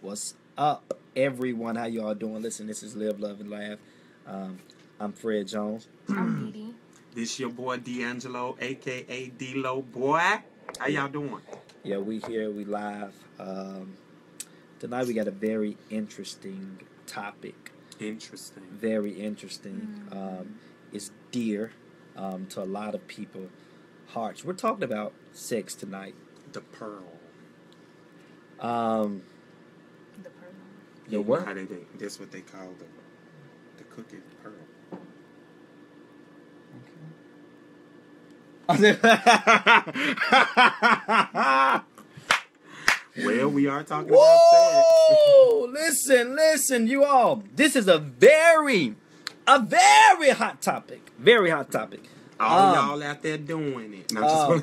What's up, everyone? How y'all doing? Listen, this is Live, Love, and Laugh. I'm Fred Jones. I'm Dee Dee. This your boy D'Angelo, a.k.a. D-Lo. Boy, how y'all doing? Yeah, we here. We live. Tonight we got a very interesting topic. Interesting. Very interesting. It's dear to a lot of people hearts. We're talking about sex tonight. The pearl. The pearl. The what? How that's what they call the cookie pearl. Well, we are talking about sex. Listen, you all. This is a very hot topic. Very hot topic. All y'all out there doing it. No,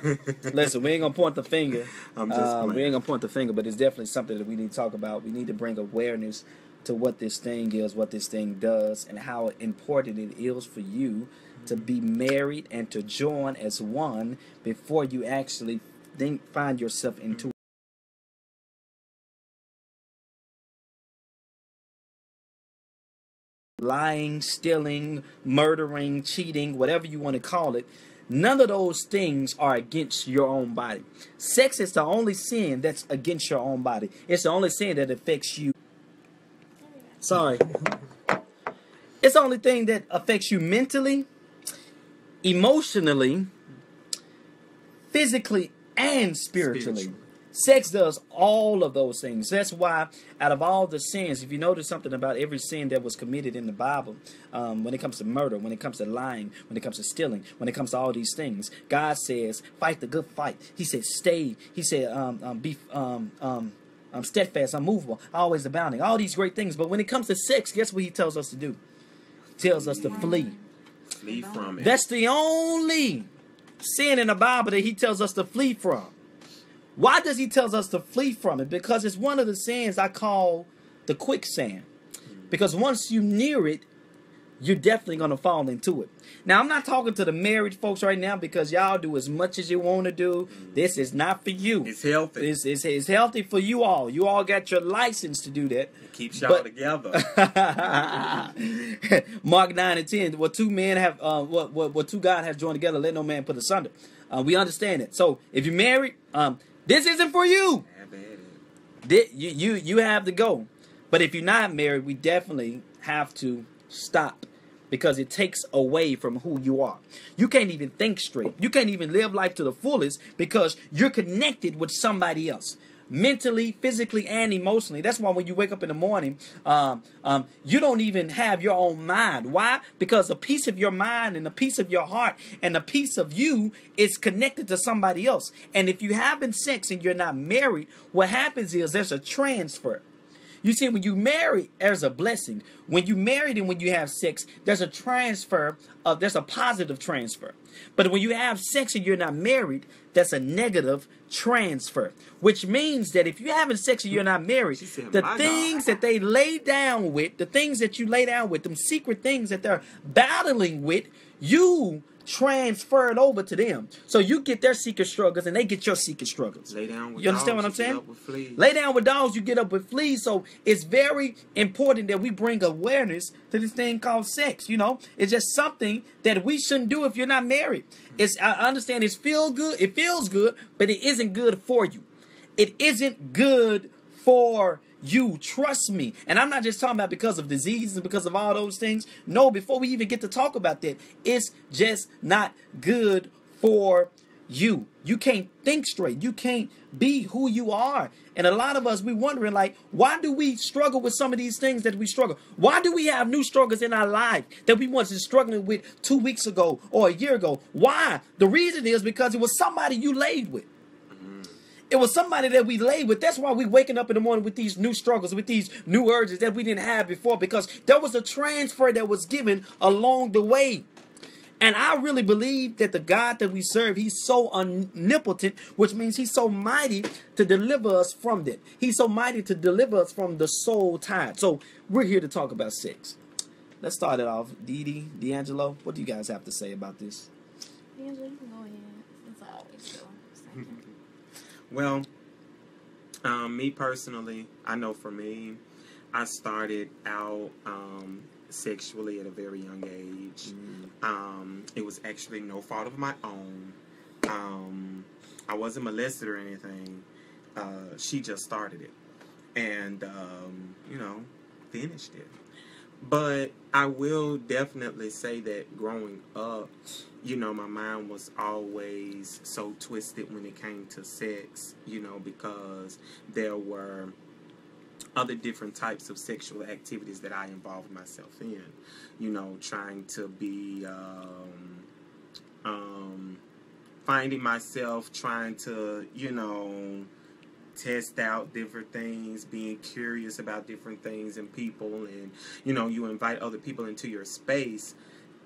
listen, we ain't gonna point the finger. I'm just playing. We ain't gonna point the finger, but it's definitely something that we need to talk about. We need to bring awareness to what this thing is, what this thing does, and how important it is for you to be married and to join as one before you actually find yourself into lying, stealing, murdering, cheating, whatever you want to call it. None of those things are against your own body. Sex is the only sin that's against your own body. It's the only sin that affects you. Sorry. It's the only thing that affects you mentally, emotionally, physically, and spiritually. Sex does all of those things. That's why out of all the sins, if you notice something about every sin that was committed in the Bible, when it comes to murder, when it comes to lying, when it comes to stealing, when it comes to all these things, God says, fight the good fight. He said, stay. He said, be steadfast, unmovable, always abounding. All these great things. But when it comes to sex, guess what he tells us to do? He tells us to flee. Flee from it. That's the only sin in the Bible that he tells us to flee from. Why does he tell us to flee from it? Because it's one of the sins I call the quicksand. Because once you near it, you're definitely going to fall into it. Now, I'm not talking to the married folks right now because y'all do as much as you want to do. This is not for you. It's healthy. It's healthy for you all. You all got your license to do that. It keeps y'all together. Mark 9 and 10. What two men have, what two God have joined together, let no man put asunder. We understand it. So if you're married, this isn't for you. You have to go. But if you're not married, we definitely have to stop. Because it takes away from who you are. You can't even think straight. You can't even live life to the fullest because you're connected with somebody else. Mentally, physically, and emotionally. That's why when you wake up in the morning, you don't even have your own mind. Why? Because a piece of your mind and a piece of your heart and a piece of you is connected to somebody else. And if you having sex and you're not married, what happens is there's a transfer. You see, when you marry, there's a blessing. When you married and when you have sex, there's a transfer there's a positive transfer. But when you have sex and you're not married, that's a negative transfer. Which means that if you're having sex and you're not married, the things that they lay down with, the things that you lay down with, them secret things that they're battling with, you transfer it over to them. So you get their secret struggles and they get your secret struggles. Lay down with you understand dogs, what I'm saying? Get up with fleas. Lay down with dogs, you get up with fleas. So it's very important that we bring awareness to this thing called sex. You know, it's just something that we shouldn't do if you're not married. I understand it feels good, but it isn't good for you. It isn't good for you. Trust me. And I'm not just talking about because of diseases and because of all those things. No, before we even get to talk about that, it's just not good for you. You can't think straight. You can't be who you are. And a lot of us, we wondering like, why do we struggle with some of these things that we struggle? Why do we have new struggles in our life that we wasn't struggling with 2 weeks ago or a year ago? Why? The reason is because it was somebody you laid with. It was somebody that we lay with. That's why we waking up in the morning with these new struggles, with these new urges that we didn't have before, because there was a transfer that was given along the way. And I really believe that the God that we serve, he's so omnipotent, which means he's so mighty to deliver us from that. He's so mighty to deliver us from the soul tide. So we're here to talk about sex. Let's start it off. Dee Dee, D'Angelo, what do you guys have to say about this? D'Angelo, you can go ahead. It's always so. Well, Me personally, I know for me, I started out sexually at a very young age. It was actually no fault of my own. I wasn't molested or anything. She just started it. And, finished it. But I will definitely say that growing up, my mind was always so twisted when it came to sex, because there were other different types of sexual activities that I involved myself in, trying to be, finding myself trying to, test out different things, being curious about different things and people, and you invite other people into your space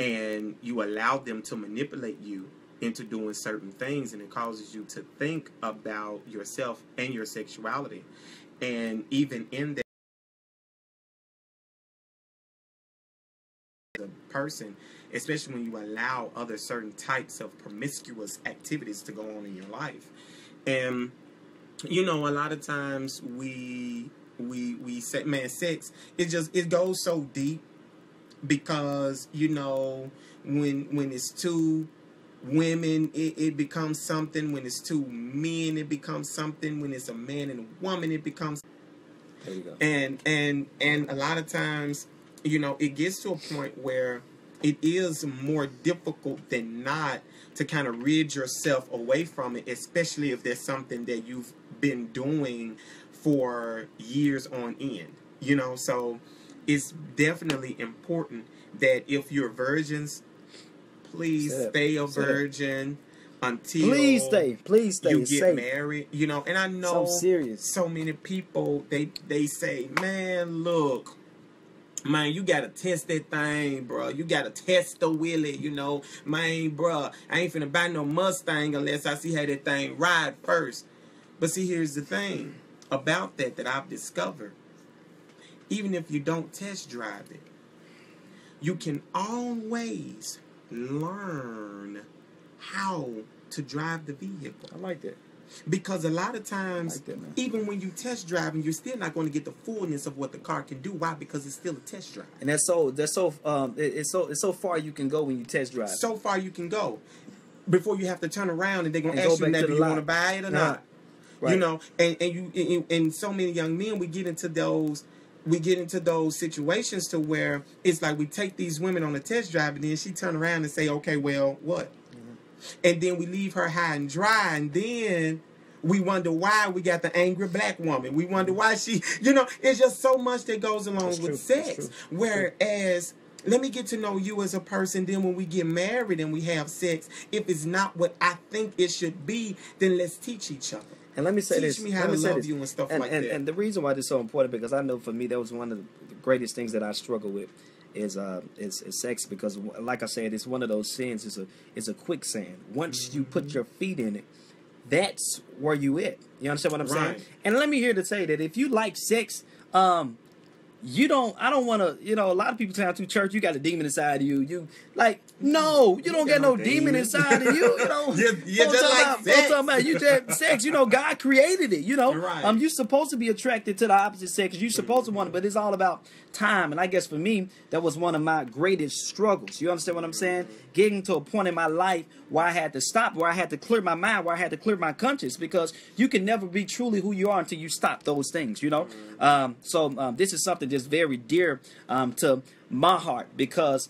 and you allow them to manipulate you into doing certain things, and it causes you to think about yourself and your sexuality. And even in that, the person, especially when you allow other certain types of promiscuous activities to go on in your life. And a lot of times we say, man, sex, it goes so deep, because when it's two women, it becomes something. When it's two men, it becomes something. When it's a man and a woman, it becomes. There you go. And a lot of times, it gets to a point where it is more difficult than not to kind of rid yourself away from it, especially if there's something that you've been doing for years on end, so it's definitely important that if you're virgins, please stay a virgin until please stay you get safe. married, and I know so many people, they say, man, look, man, you gotta test that thing, bro. You gotta test the willy, man, bro. I ain't finna buy no Mustang unless I see how that thing ride first. But see, here's the thing about that I've discovered. Even if you don't test drive it, you can always learn how to drive the vehicle. I like that. Because a lot of times, even when you test driving, you're still not going to get the fullness of what the car can do. Why? Because it's still a test drive. And it's so far you can go when you test drive. So far you can go before you have to turn around and they're going to ask you, do you want to buy it or not? Right. And so many young men, we get into those situations to where it's like we take these women on a test drive, and then she turn around and say, okay, well, what? And then we leave her high and dry, and then we wonder why we got the angry black woman. We wonder why she, it's just so much that goes along with sex. Whereas, let me get to know you as a person, then when we get married and we have sex, if it's not what I think it should be, then let's teach each other. And let me say this. Teach me how to love you and stuff like that. And the reason why this is so important, because I know for me, that was one of the greatest things that I struggle with is sex, because like I said, it's one of those sins. It's a quicksand. Once you put your feet in it, that's where you at. You understand what I'm saying? And let me here to say that if you like sex, I don't want to, a lot of people say to church, you got a demon inside of you. No, you don't get no demon inside of you. You're just like sex. Talking about you just sex. God created it. You're supposed to be attracted to the opposite sex. You're supposed to want it, but it's all about time. And I guess for me, that was one of my greatest struggles. You understand what I'm saying? Getting to a point in my life where I had to stop, where I had to clear my mind, where I had to clear my conscience, because you can never be truly who you are until you stop those things. So this is something that's very dear to my heart, because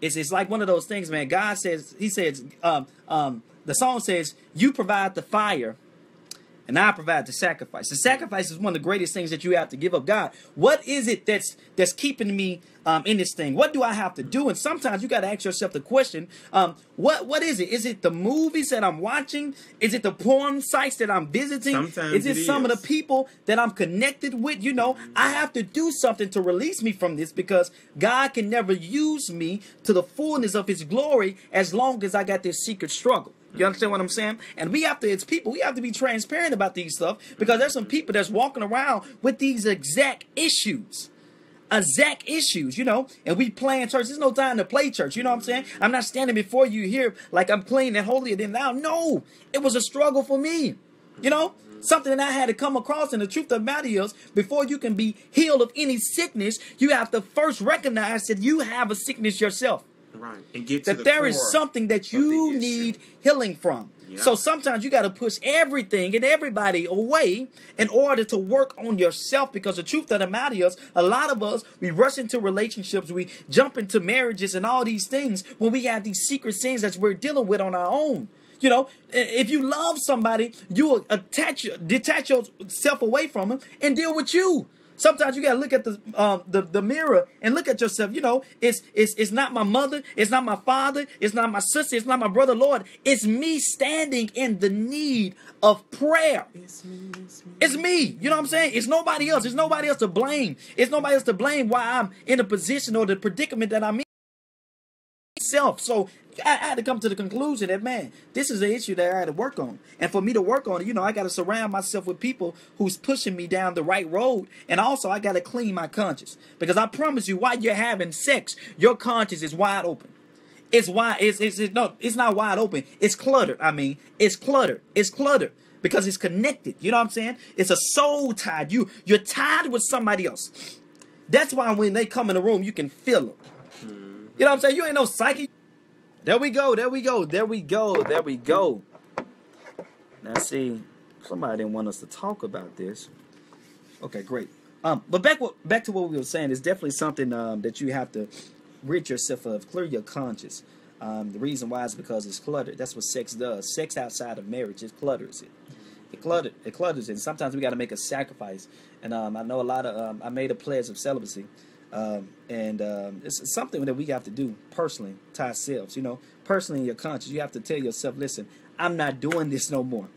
it's like one of those things, man. God says, the song says, you provide the fire and I provide the sacrifice. The sacrifice is one of the greatest things that you have to give up. God, what is it that's keeping me in this thing? What do I have to do? And sometimes you got to ask yourself the question, what is it? Is it the movies that I'm watching? Is it the porn sites that I'm visiting? Sometimes is it some of the people that I'm connected with? I have to do something to release me from this, because God can never use me to the fullness of his glory as long as I got this secret struggle. You understand what I'm saying? And we have to be transparent about these stuff, because there's some people that's walking around with these exact issues. And we playing church. There's no time to play church. You know what I'm saying? I'm not standing before you here like I'm playing that holier than thou. No, it was a struggle for me. Something that I had to come across. And the truth of the matter is, before you can be healed of any sickness, you have to first recognize that you have a sickness yourself. Right. And get to that there is something that you need healing from. Yeah. So sometimes you got to push everything and everybody away in order to work on yourself, because the truth of the matter is, a lot of us, we rush into relationships, we jump into marriages and all these things when we have these secret sins that we're dealing with on our own. You know, if you love somebody, you will detach yourself away from them and deal with you. Sometimes you gotta look at the mirror and look at yourself. You know, it's not my mother, it's not my father, it's not my sister, it's not my brother, Lord. It's me standing in the need of prayer. It's me. It's me. You know what I'm saying? It's nobody else. It's nobody else to blame. It's nobody else to blame why I'm in the position or the predicament that I'm in. So I had to come to the conclusion that, man, this is an issue that I had to work on. And for me to work on it, you know, I got to surround myself with people who's pushing me down the right road. And also, I got to clean my conscience. Because I promise you, while you're having sex, your conscience is wide open. It's not wide open. It's cluttered. I mean, it's cluttered. It's cluttered. Because it's connected. You know what I'm saying? It's a soul tied. You're tied with somebody else. That's why when they come in the room, you can feel them. You know what I'm saying? You ain't no psychic. There we go. Now see, somebody didn't want us to talk about this. Okay, great. But back to what we were saying, it's definitely something that you have to rid yourself of, clear your conscience. The reason why is because it's cluttered. That's what sex does. Sex outside of marriage, it clutters it. It clutters it. And sometimes we got to make a sacrifice. And I know a lot of I made a pledge of celibacy. It's something that we have to do personally to ourselves, you know, personally in your conscience. You have to tell yourself, listen, I'm not doing this no more.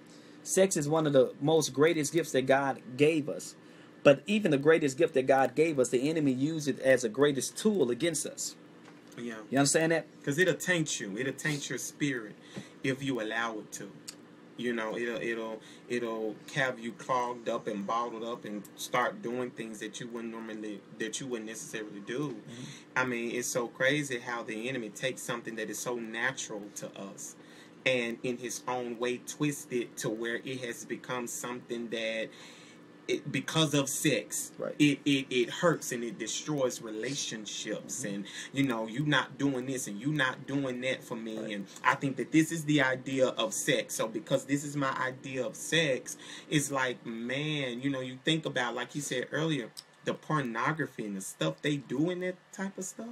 Sex is one of the most greatest gifts that God gave us. But even the greatest gift that God gave us, the enemy used it as a greatest tool against us. Yeah. You understand that? Because it'll taint you. It'll taint your spirit if you allow it to. You know, it'll have you clogged up and bottled up and start doing things that you wouldn't necessarily do. Mm-hmm. I mean, it's so crazy how the enemy takes something that is so natural to us and in his own way twist it to where it has become something that because of sex, right. it hurts and it destroys relationships. Mm-hmm. And you know, you not doing this and you not doing that for me. Right. And I think that this is the idea of sex. So because this is my idea of sex, it's like, man, you know, you think about, like you said earlier, the pornography and the stuff they do in that type of stuff.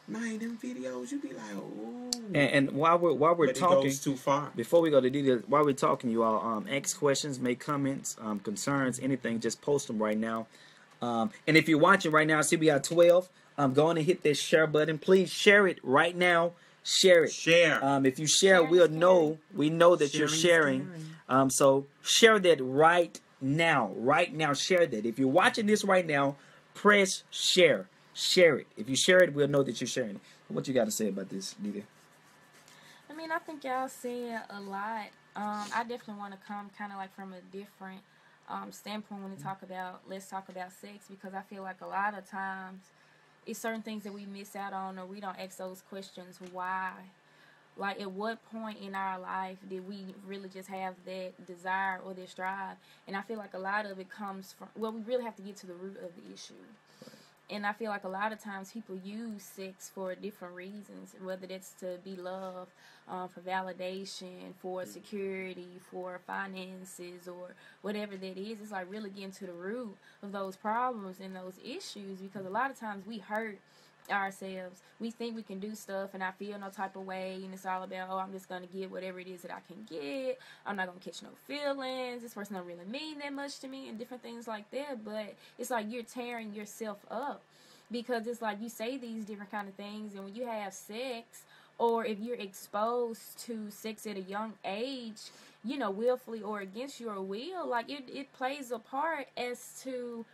Man, them videos, you be like, oh. And while we're talking, it goes too far. Before we go to details, while we're talking, you all ask questions, make comments, concerns, anything. Just post them right now. And if you're watching right now, I see we got 12. Go on and hit that share button. Please share it right now. Share it. Share. If you share, we know that you're sharing. So share that right now. Right now, share that. If you're watching this right now, press share. Share it. If you share it, we'll know that you're sharing it. What you got to say about this, Nita? I mean, I think y'all said a lot. I definitely want to come kind of like from a different standpoint when we let's talk about sex, because I feel like a lot of times it's certain things that we miss out on, or we don't ask those questions why. Like, at what point in our life did we really just have that desire or this drive? And I feel like a lot of it comes from, well, we really have to get to the root of the issue. And I feel like a lot of times people use sex for different reasons, whether that's to be loved, for validation, for security, for finances, or whatever that is. It's like really getting to the root of those problems and those issues, because a lot of times we hurt ourselves. We think we can do stuff and I feel no type of way, and it's all about, oh, I'm just going to get whatever it is that I can get. I'm not going to catch no feelings. This person don't really mean that much to me, and different things like that. But it's like you're tearing yourself up, because it's like you say these different kind of things, and when you have sex, or if you're exposed to sex at a young age, you know, willfully or against your will, like it plays a part as to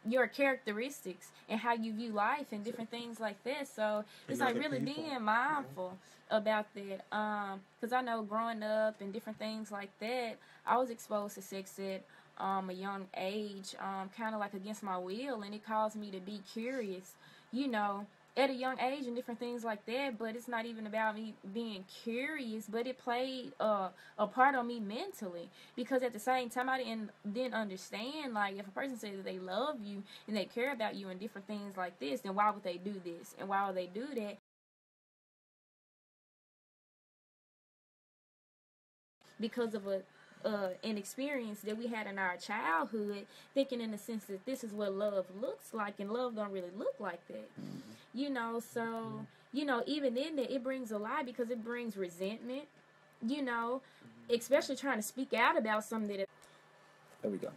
your characteristics and how you view life and different things like that. So it's like really being mindful about that. Because I know growing up and different things like that, I was exposed to sex at a young age, kind of like against my will, and it caused me to be curious, you know, at a young age and different things like that, but it's not even about me being curious, but it played a part on me mentally, because at the same time I didn't understand, like, if a person says that they love you and they care about you and different things like this, then why would they do this and why would they do that? Because of an experience that we had in our childhood, thinking in the sense that this is what love looks like, and love don't really look like that. You know, so, you know, even in that, it brings a lie, because it brings resentment, you know, especially trying to speak out about something that... There we go.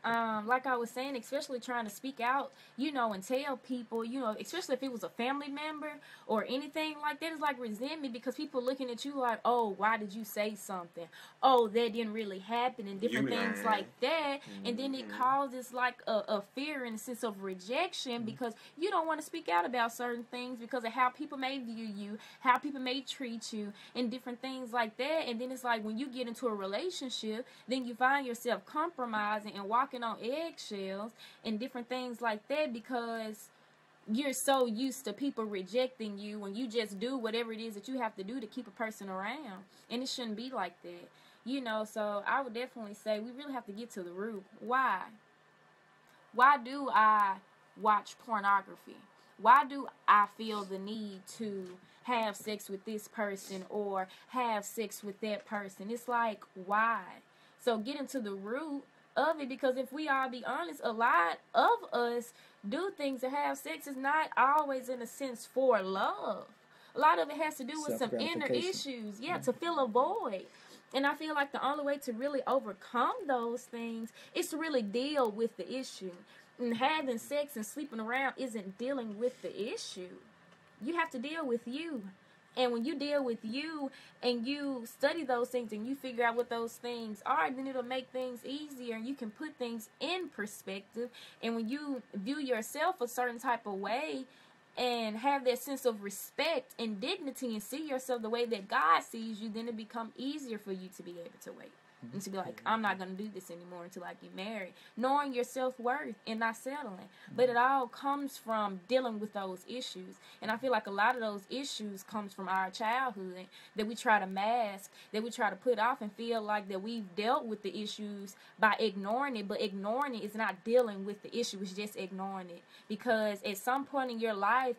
Like I was saying, especially trying to speak out, you know, and tell people, you know, especially if it was a family member or anything like that, it's like resentment, because people looking at you like, oh, why did you say something? Oh, that didn't really happen, and different things like that. And then it causes like a fear and a sense of rejection, because you don't want to speak out about certain things because of how people may view you, how people may treat you, and different things like that. And then it's like when you get into a relationship, then you find yourself compromising and walking on eggshells and different things like that, because you're so used to people rejecting you, and you just do whatever it is that you have to do to keep a person around, and it shouldn't be like that, you know. So I would definitely say we really have to get to the root. Why do I watch pornography? Why do I feel the need to have sex with this person or have sex with that person? It's like, why? So get into the root of it, because if we all be honest, a lot of us do things to have sex is not always in a sense for love. A lot of it has to do with some inner issues, to fill a void. And I feel like the only way to really overcome those things is to really deal with the issue. And having sex and sleeping around isn't dealing with the issue. You have to deal with you. And when you deal with you and you study those things and you figure out what those things are, then it'll make things easier, and you can put things in perspective. And when you view yourself a certain type of way and have that sense of respect and dignity and see yourself the way that God sees you, then it becomes easier for you to be able to wait. And to be like, I'm not going to do this anymore until I get married. Knowing your self-worth and not settling. But it all comes from dealing with those issues. And I feel like a lot of those issues comes from our childhood that we try to mask, that we try to put off and feel like that we've dealt with the issues by ignoring it. But ignoring it is not dealing with the issue. It's just ignoring it. Because at some point in your life,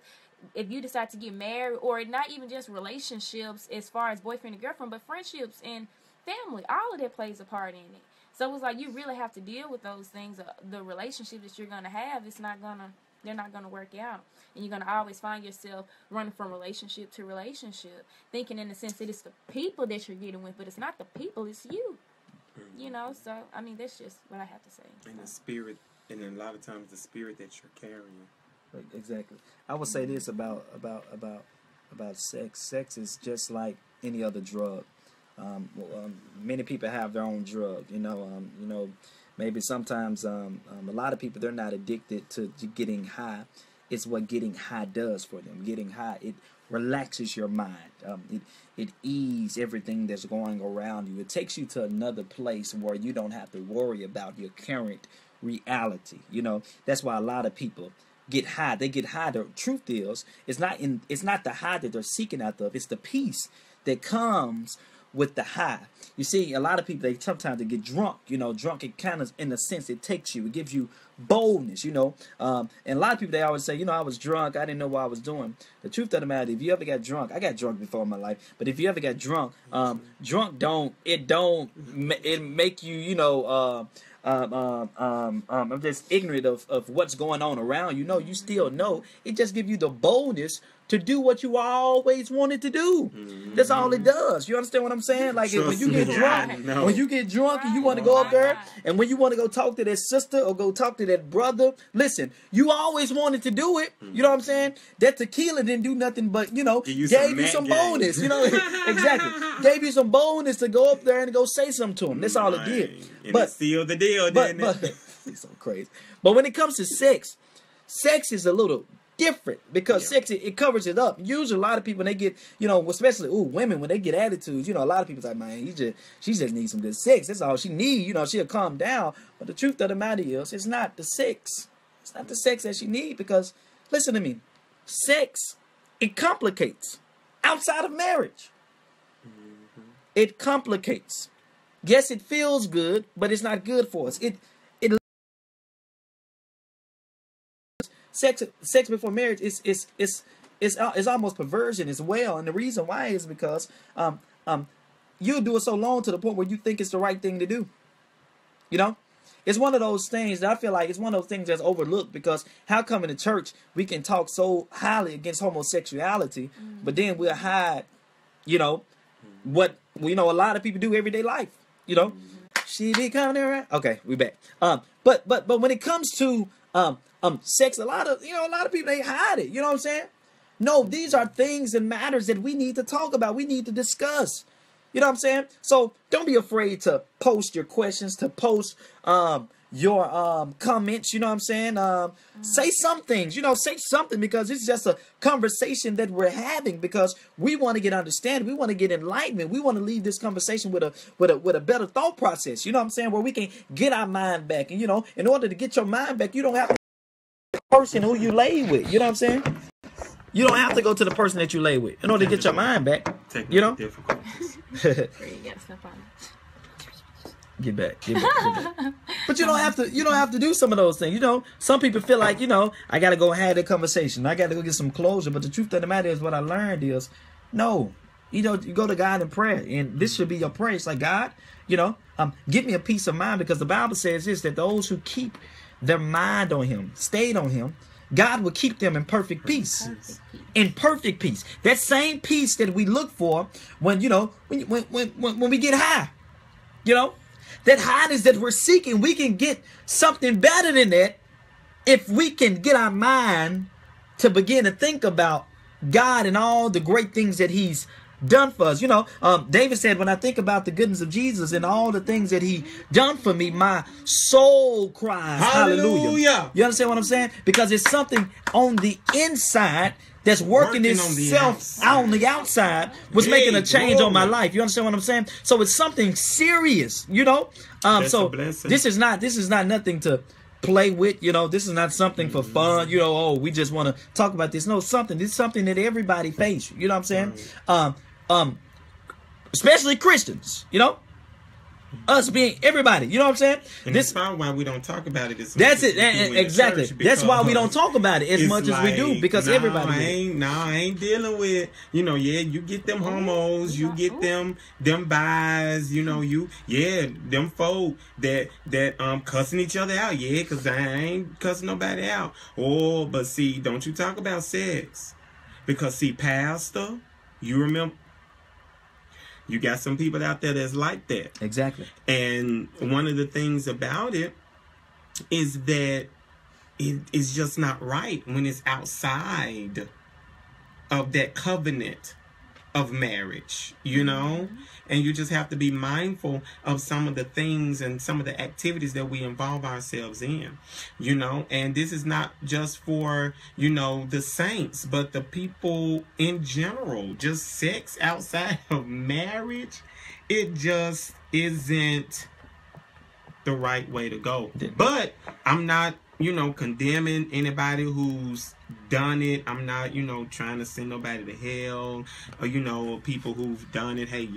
if you decide to get married, or not even just relationships as far as boyfriend and girlfriend, but friendships and family, all of that plays a part in it. So it's like you really have to deal with those things. The relationship that you're going to have, they're not going to work out. And you're going to always find yourself running from relationship to relationship, thinking in the sense that it's the people that you're getting with, but it's not the people, it's you. You know, so, I mean, that's just what I have to say. And the spirit, and a lot of times the spirit that you're carrying. Right, exactly. I would say this about sex. Sex is just like any other drug. Many people have their own drug, you know, maybe sometimes a lot of people, they're not addicted to getting high. It's what getting high does for them. Getting high, it relaxes your mind. It eases everything that's going around you. It takes you to another place where you don't have to worry about your current reality. You know, that's why a lot of people get high. They get high. The truth is, it's not the high that they're seeking out of. It's the peace that comes with the high. You see, a lot of people, sometimes get drunk. You know, drunk, it kind of, in a sense, it takes you. It gives you boldness, you know. And a lot of people, they always say, you know, I was drunk. I didn't know what I was doing. The truth of the matter, if you ever got drunk, I got drunk before in my life, but if you ever got drunk, it make you, you know, I'm just ignorant of what's going on around. You know, you still know. It just gives you the boldness to do what you always wanted to do. That's all it does. You understand what I'm saying? Like when you get drunk, and you want to go up there, and when you want to go talk to that sister or go talk to that brother, listen, you always wanted to do it. You know what I'm saying? That tequila didn't do nothing but, you know, gave you some bonus. You know, exactly. Gave you some bonus to go up there and go say something to him. That's all it did. And but it sealed the deal, didn't it? It's so crazy. But when it comes to sex is a little different, because sex, it covers it up. Usually a lot of people, when they get, you know, especially women, when they get attitudes, you know, a lot of people like, man, she just needs some good sex. That's all she needs. You know, she'll calm down. But the truth of the matter is, it's not the sex. It's not the sex that she needs, because listen to me. sex, it complicates outside of marriage. It complicates. Yes, it feels good, but it's not good for us. Sex before marriage is almost perversion as well. And the reason why is because you'll do it so long to the point where you think it's the right thing to do. You know? It's one of those things that I feel like it's one of those things that's overlooked, because how come in the church we can talk so highly against homosexuality, but then we'll hide, you know, what a lot of people do everyday life, you know. She be coming around. Okay, we back. But when it comes to sex, a lot of people, they hide it. You know what I'm saying? No, these are things and matters that we need to talk about. We need to discuss. You know what I'm saying? So don't be afraid to post your questions, to post your comments. You know what I'm saying? Say some things. Say something, because it's just a conversation that we're having, because we want to get understanding. We want to get enlightenment. We want to leave this conversation with a better thought process. You know what I'm saying? Where we can get our mind back. And in order to get your mind back, you don't have to go to the person who you lay with. You know what I'm saying? You don't have to go to the person that you lay with in order to get your mind back. Difficulties. Get back. But you don't have to do some of those things. Some people feel like, I gotta go have that conversation. I gotta go get some closure. But the truth of the matter is, what I learned is, no. You go to God in prayer, and this should be your prayer. It's like, God, give me a peace of mind, because the Bible says this, that those who keep their mind on Him, stayed on Him, God will keep them in perfect peace. In perfect peace. That same peace that we look for when we get high. That highness that we're seeking, we can get something better than that if we can get our mind to begin to think about God and all the great things that He's done for us. David said, when I think about the goodness of Jesus and all the things that He done for me, my soul cries hallelujah. You understand what I'm saying? Because it's something on the inside that's working itself out on the outside, was making a change on my life. You understand what I'm saying? So it's something serious, so this is not nothing to play with. This is not something for fun. We just want to talk about this. No, this is something that everybody face. You know what I'm saying? Especially Christians, us being everybody. You know what I'm saying? And that's why we don't talk about it as much. That's it. Exactly. That's why we don't talk about it as much as we do, because everybody. I ain't dealing with, you get them homos, you get them bis, them folk that cussing each other out. Yeah, because I ain't cussing nobody out. Oh, but see, don't you talk about sex. Because see, pastor, you remember, you got some people out there that's like that. Exactly. And one of the things about it is that it is just not right when it's outside of that covenant of marriage, and you just have to be mindful of some of the things and some of the activities that we involve ourselves in, and this is not just for, the saints, but the people in general. Just sex outside of marriage, it just isn't the right way to go. But I'm not, condemning anybody who's done it. I'm not, trying to send nobody to hell, or, people who've done it. Hey,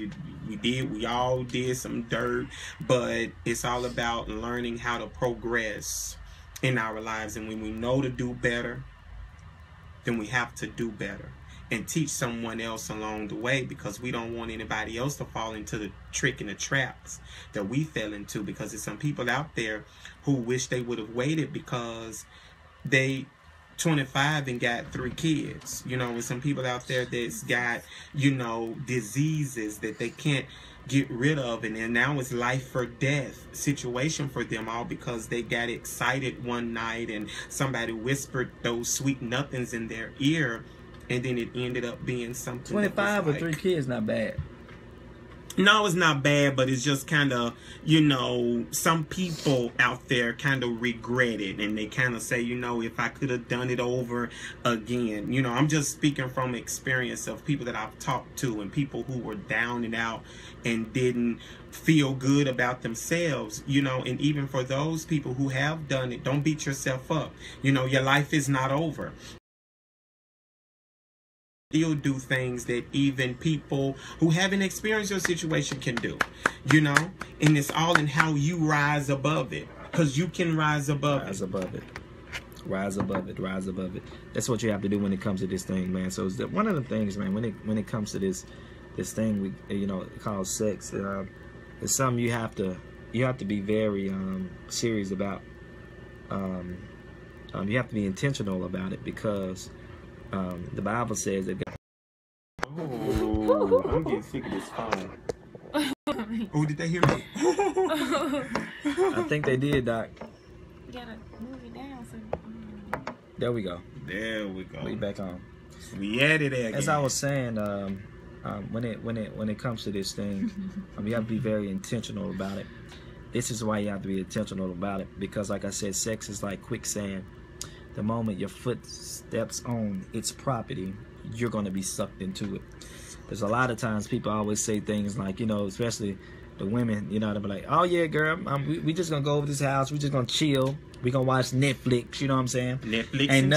we all did some dirt, but it's all about learning how to progress in our lives. And when we know to do better, then we have to do better and teach someone else along the way, because we don't want anybody else to fall into the trick and the traps that we fell into. Because there's some people out there who wish they would have waited, because they 25 and got 3 kids. There's some people out there that's got, diseases that they can't get rid of, and then now it's life or death situation for them, all because they got excited one night and somebody whispered those sweet nothings in their ear, and then it ended up being something. 25 or 3 kids, not bad. No, it's not bad, but it's just kind of, some people out there kind of regret it, and they kind of say, if I could have done it over again. I'm just speaking from experience of people that I've talked to, and people who were down and out and didn't feel good about themselves, and even for those people who have done it, don't beat yourself up. Your life is not over. still do things that even people who haven't experienced your situation can do, you know? And it's all in how you rise above it, because you can rise above it. Rise above it. That's what you have to do when it comes to this thing, man. So it's one of the things, man, when it comes to this thing we called sex, it's something you have to be very serious about. You have to be intentional about it, because the Bible says that God... Oh, I'm getting sick of this phone. Oh, did they hear me? I think they did, Doc. You gotta move it down. There we go. We back on. We added it again. As I was saying, when it comes to this thing, you have to be very intentional about it. This is why you have to be intentional about it, because, like I said, sex is like quicksand. The moment your foot steps on its property, you're going to be sucked into it. There's a lot of times people always say things like, especially the women, they'll be like, oh yeah, girl, we just going to go over this house. We just going to chill. We going to watch Netflix, you know what I'm saying? Netflix ain't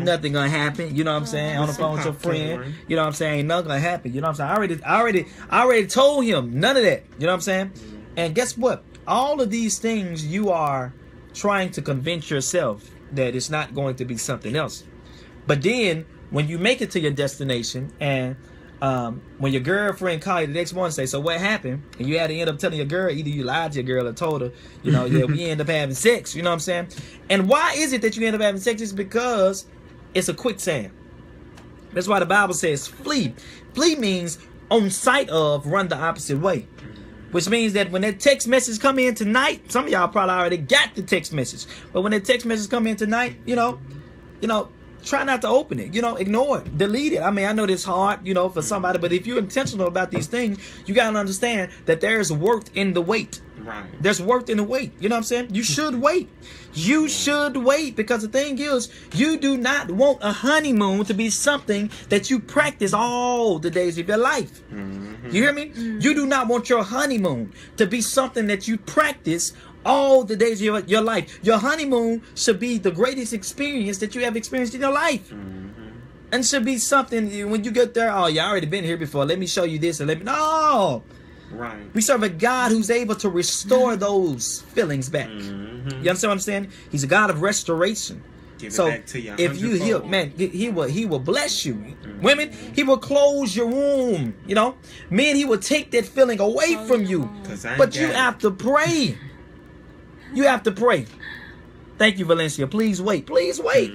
nothing going to happen, you know what I'm saying? On the phone with your friend, you know what I'm saying? Ain't nothing going to happen, you know what I'm saying? I already told him none of that, you know what I'm saying? And guess what? All of these things you are trying to convince yourself that it's not going to be something else. But then when you make it to your destination, and when your girlfriend call you the next morning and say, so what happened? And you had to end up telling your girl, either you lied to your girl or told her, yeah, we end up having sex, you know what I'm saying? And why is it that you end up having sex? It's because it's a quicksand. That's why the Bible says flee. Flee means on sight of, run the opposite way. Which means that when that text message come in tonight, some of y'all probably already got the text message. But when that text message come in tonight, try not to open it. Ignore it. Delete it. I mean, I know this hard, for somebody. But if you're intentional about these things, you got to understand that there's worth in the wait. Right. There's worth in the wait. You know what I'm saying? You should wait. You should wait, because the thing is, you do not want a honeymoon to be something that you practice all the days of your life. You hear me? You do not want your honeymoon to be something that you practice all the days of your life. Your honeymoon should be the greatest experience that you have experienced in your life. And should be something, when you get there, oh, you already been here before. Let me show you this. And no. Right. We serve a God who's able to restore those feelings back. You understand what I'm saying? He's a God of restoration. So if you heal, man, he will bless you. Women, he will close your womb. Men, he will take that feeling away from you. But you have to pray. You have to pray. Thank you, Valencia. Please wait. Please wait.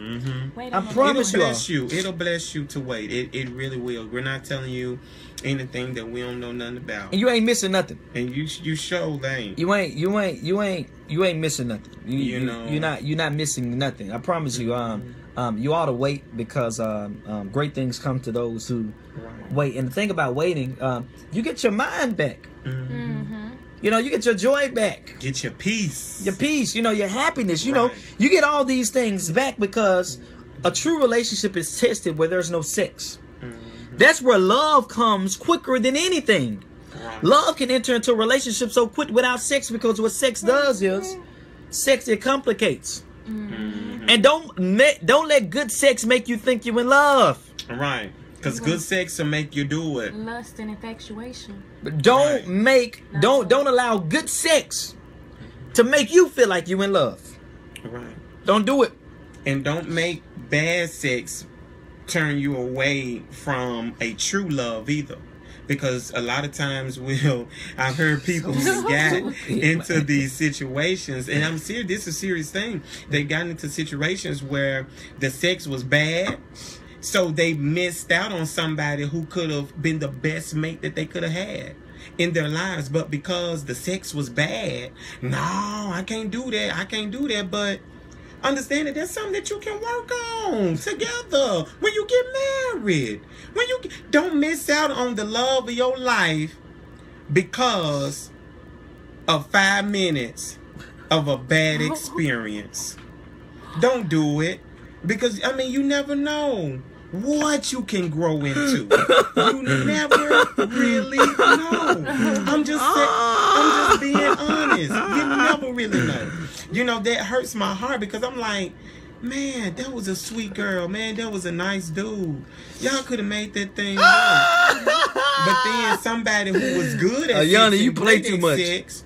I promise you. It'll bless you to wait. It really will. We're not telling you anything that we don't know nothing about. And you ain't missing nothing. And you sure ain't. You ain't missing nothing. You're not missing nothing. I promise you. You ought to wait, because great things come to those who wait. And the thing about waiting, you get your mind back. You get your joy back. Get your peace. Your peace, your happiness. You get all these things back, because a true relationship is tested where there's no sex. That's where love comes quicker than anything. Love can enter into a relationship so quick without sex, because what sex does is, it complicates. And don't let good sex make you think you're in love. Right. Because good sex will make you do it. Lust and infatuation. But don't allow good sex to make you feel like you're in love. Right. Don't do it. And don't make bad sex turn you away from a true love either. Because a lot of times I've heard people who got into these situations, and I'm serious, this is a serious thing. They got into situations where the sex was bad. So they missed out on somebody who could have been the best mate that they could have had in their lives. But because the sex was bad, no, I can't do that. But understand that that's something that you can work on together when you get married. Don't miss out on the love of your life because of 5 minutes of a bad experience. Don't do it. Because, you never know what you can grow into. You never really know. I'm just being honest. You never really know. That hurts my heart, because I'm like, Man, that was a sweet girl. Man, that was a nice dude. Y'all could have made that thing work. But then somebody who was good at Yanni, sex you and play great too at much. sex,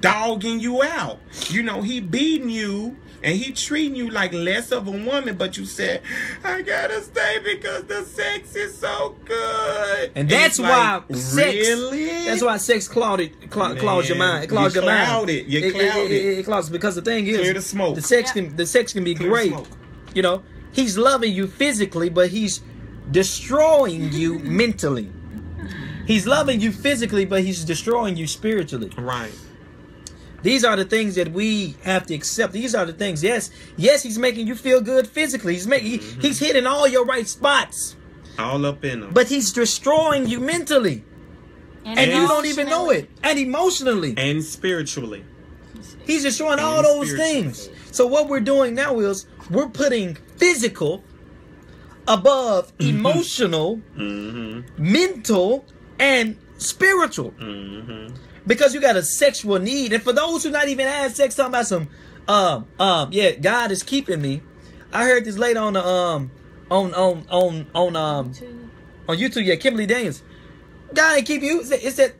dogging you out. You know, he beating you and he treating you like less of a woman, but you said, I gotta stay because the sex is so good. And that's why sex. Really? That's why sex clouds your mind. It clouds your mind. You cloud it. It clouds, because the thing is, Clear the smoke. the sex can be Clear great. smoke. You know, he's loving you physically, but he's destroying you mentally. He's loving you physically, but he's destroying you spiritually. Right. These are the things that we have to accept. These are the things. Yes, he's making you feel good physically. He's hitting all your right spots. All up in them. But he's destroying you mentally. And you don't even know it. And emotionally. And spiritually. He's destroying all those things. So what we're doing now is we're putting physical above emotional, mental, and spiritual. Because you got a sexual need. And for those who not even had sex, talking about some God is keeping me. I heard this lady on the on YouTube, yeah, Kimberly Daniels. God ain't keep you. It's that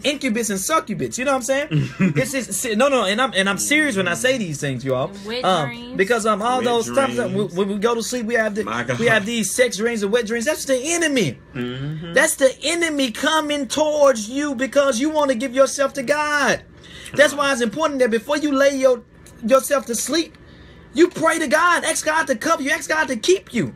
incubus and succubus. You know what I'm saying? It's no, and I'm serious when I say these things, y'all. Because all wet those times dreams. when we go to sleep, we have these sex dreams and wet dreams. That's the enemy. That's the enemy coming towards you because you want to give yourself to God. That's why it's important that before you lay yourself to sleep, you pray to God, ask God to cover you, ask God to keep you.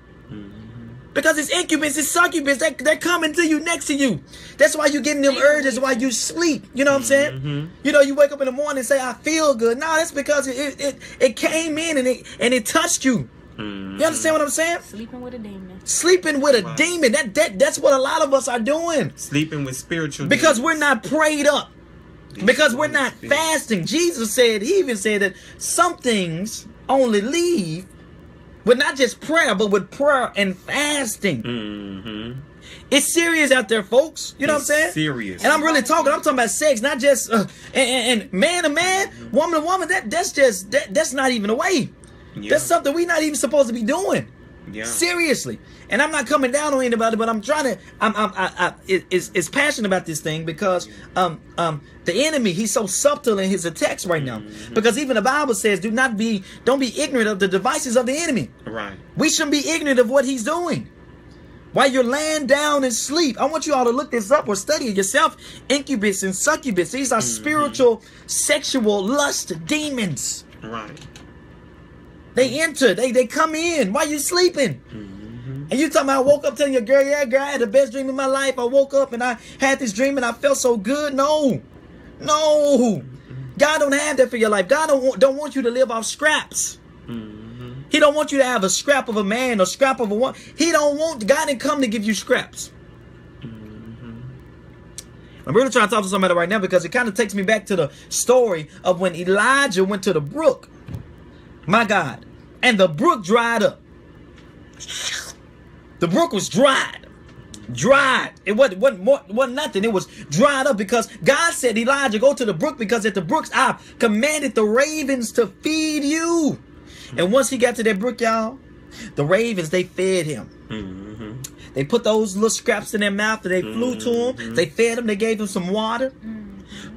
Because it's incubus, it's succubus, they're coming to you, next to you. That's why you're getting them urges while you sleep. You know what I'm saying? You know, you wake up in the morning and say, I feel good. No, that's because it came in and it touched you. You understand what I'm saying? Sleeping with a demon. Sleeping with a demon. That's what a lot of us are doing. Sleeping with spiritual because demons. we're not prayed up. Because we're not fasting. Jesus said, he even said that some things only leave with not just prayer, but with prayer and fasting. It's serious out there, folks. You know what I'm saying? Serious. And I'm really talking about sex, not just and man to man, woman to woman. That's not even a way. Yeah. That's something we're not even supposed to be doing. Yeah. Seriously. And I'm not coming down on anybody, but I'm trying to. It's passionate about this thing because the enemy, he's so subtle in his attacks right now. Because even the Bible says, don't be ignorant of the devices of the enemy. Right. We shouldn't be ignorant of what he's doing. While you're laying down and sleep, I want you all to look this up or study it yourself. Incubus and succubus, these are spiritual, sexual lust demons. Right. They enter, they come in while you're sleeping. And you talking about, I woke up telling your girl, yeah, girl, I had the best dream of my life. I woke up and I had this dream and I felt so good. No. God don't have that for your life. God don't want you to live off scraps. He don't want you to have a scrap of a man or scrap of a woman. God didn't come to give you scraps. I'm really trying to talk to somebody right now because it kind of takes me back to the story of when Elijah went to the brook. My God. And the brook dried up. The brook was dried. It wasn't nothing. It was dried up because God said, Elijah, go to the brook because at the brooks I've commanded the ravens to feed you. And once he got to that brook, y'all, the ravens, they fed him. They put those little scraps in their mouth and they flew to him. They fed him. They gave him some water.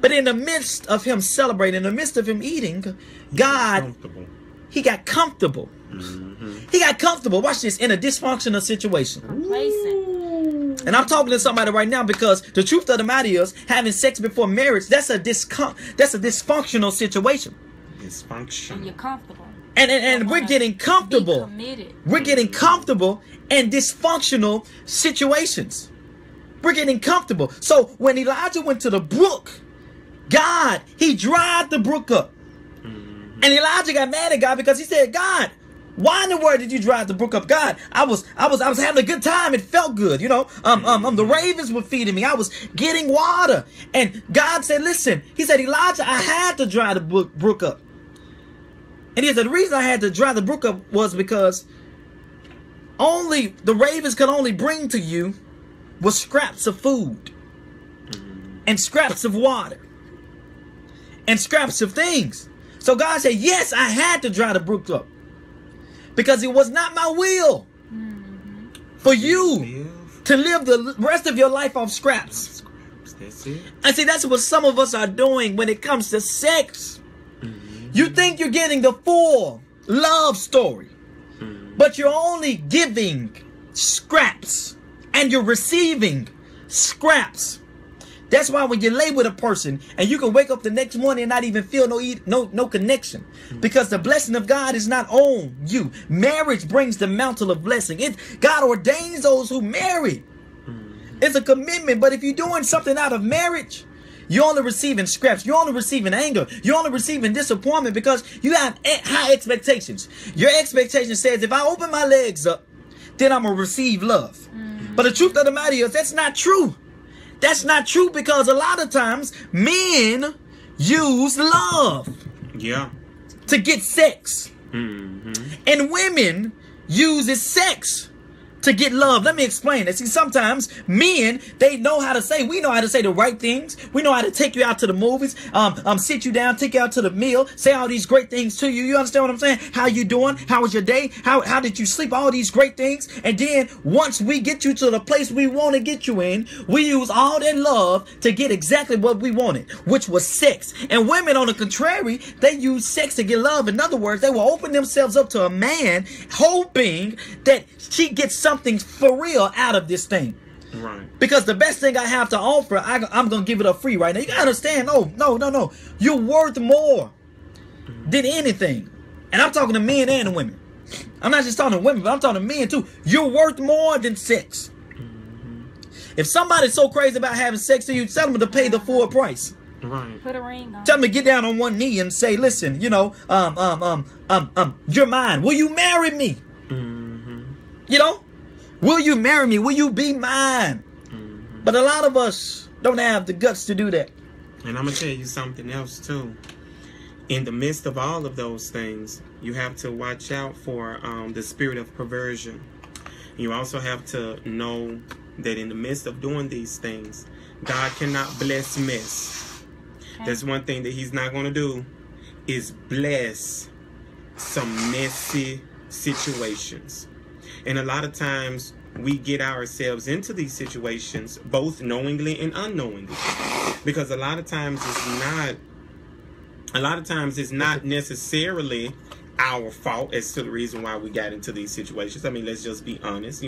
But in the midst of him celebrating, in the midst of him eating, God, he got comfortable. He got comfortable. Watch this, in a dysfunctional situation. And I'm talking to somebody right now because the truth of the matter is, having sex before marriage, that's a dysfunctional situation. Dysfunction. And you're comfortable. And we're getting comfortable. We're getting comfortable in dysfunctional situations. We're getting comfortable. So when Elijah went to the brook, God, he dried the brook up. And Elijah got mad at God because he said, God, why in the world did you drive the brook up? God, I was having a good time. It felt good, you know. The ravens were feeding me. I was getting water. And God said, listen, he said, Elijah, I had to dry the brook up. And he said, the reason I had to dry the brook up was because only the ravens could only bring to you was scraps of food and scraps of water and scraps of things. So God said, yes, I had to dry the brook up. Because it was not my will for you to live the rest of your life off scraps. That's it. And see, that's what some of us are doing when it comes to sex. You think you're getting the full love story, but you're only giving scraps and you're receiving scraps. That's why when you lay with a person and you can wake up the next morning and not even feel no connection, because the blessing of God is not on you. Marriage brings the mantle of blessing. God ordains those who marry. It's a commitment. But if you're doing something out of marriage, you're only receiving scraps. You're only receiving anger. You're only receiving disappointment because you have high expectations. Your expectation says, if I open my legs up, then I'm going to receive love. But the truth of the matter is, that's not true. That's not true, because a lot of times men use love to get sex. And women use sex to get love. Let me explain that. See, sometimes men, we know how to say the right things. We know how to take you out to the movies, sit you down, take you out to the meal, say all these great things to you. You understand what I'm saying? How you doing? How was your day? How did you sleep? All these great things. And then once we get you to the place we want to get you in, we use all that love to get exactly what we wanted, which was sex. And women, on the contrary, they use sex to get love. In other words, they will open themselves up to a man, hoping that she gets something for real out of this thing. Right. Because the best thing I have to offer, I'm going to give it up free right now. You got to understand, no. You're worth more than anything. And I'm talking to men and women. I'm not just talking to women, but I'm talking to men too. You're worth more than sex. If somebody's so crazy about having sex to you, tell them to pay the full price. Right. Put a ring on. Tell them to get down on one knee and say, listen, you're mine. Will you marry me? Will you marry me? Will you be mine? But a lot of us don't have the guts to do that. And I'm going to tell you something else too. In the midst of all of those things, you have to watch out for the spirit of perversion. You also have to know that in the midst of doing these things, God cannot bless mess. That's one thing that he's not going to do, is bless some messy situations. And a lot of times we get ourselves into these situations both knowingly and unknowingly, because a lot of times it's not necessarily our fault as to the reason why we got into these situations. I mean, let's just be honest.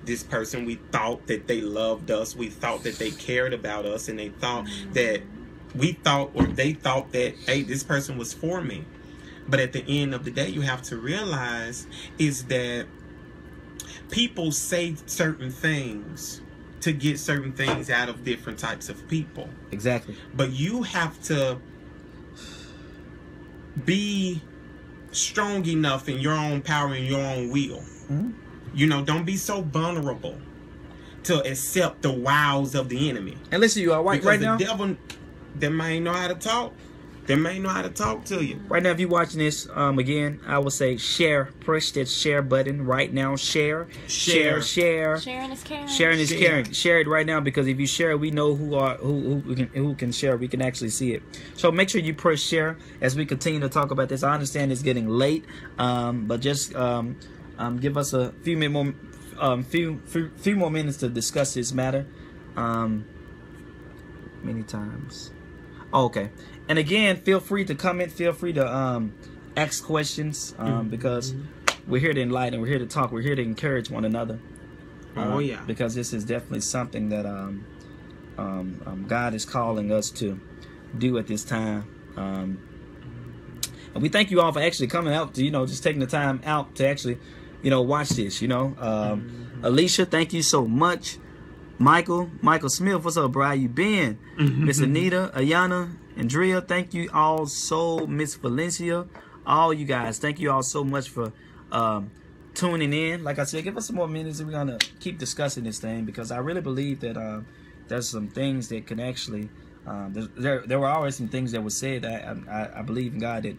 This person, we thought that they loved us, we thought that they cared about us, and they thought that they thought that, hey, this person was for me. But at the end of the day, you have to realize is that people say certain things to get certain things out of different types of people. Exactly. But you have to be strong enough in your own power and your own will. Don't be so vulnerable to accept the wiles of the enemy. And listen, you all right now? The devil, they may know how to talk. They may know how to talk to you. Right now, if you're watching this, again, I will say share. Press that share button right now. Share. Sharing is caring. Sharing is caring. Share it right now, because if you share it, we know who can share. We can actually see it. So make sure you press share as we continue to talk about this. I understand it's getting late, but just give us a few more minutes to discuss this matter. Many times. Oh, okay. And again, feel free to comment. Feel free to ask questions, because we're here to enlighten. We're here to talk. We're here to encourage one another. Because this is definitely something that God is calling us to do at this time. And we thank you all for actually coming out to, just taking the time out to actually, watch this. Alicia, thank you so much. Michael Smith, what's up, bro? How you been? Miss Anita, Ayana, Andrea, thank you all so. Miss Valencia, all you guys, thank you all so much for tuning in. Like I said, give us some more minutes and we're gonna keep discussing this thing, because I really believe that there's some things that can actually there were always some things that were said that I believe in God that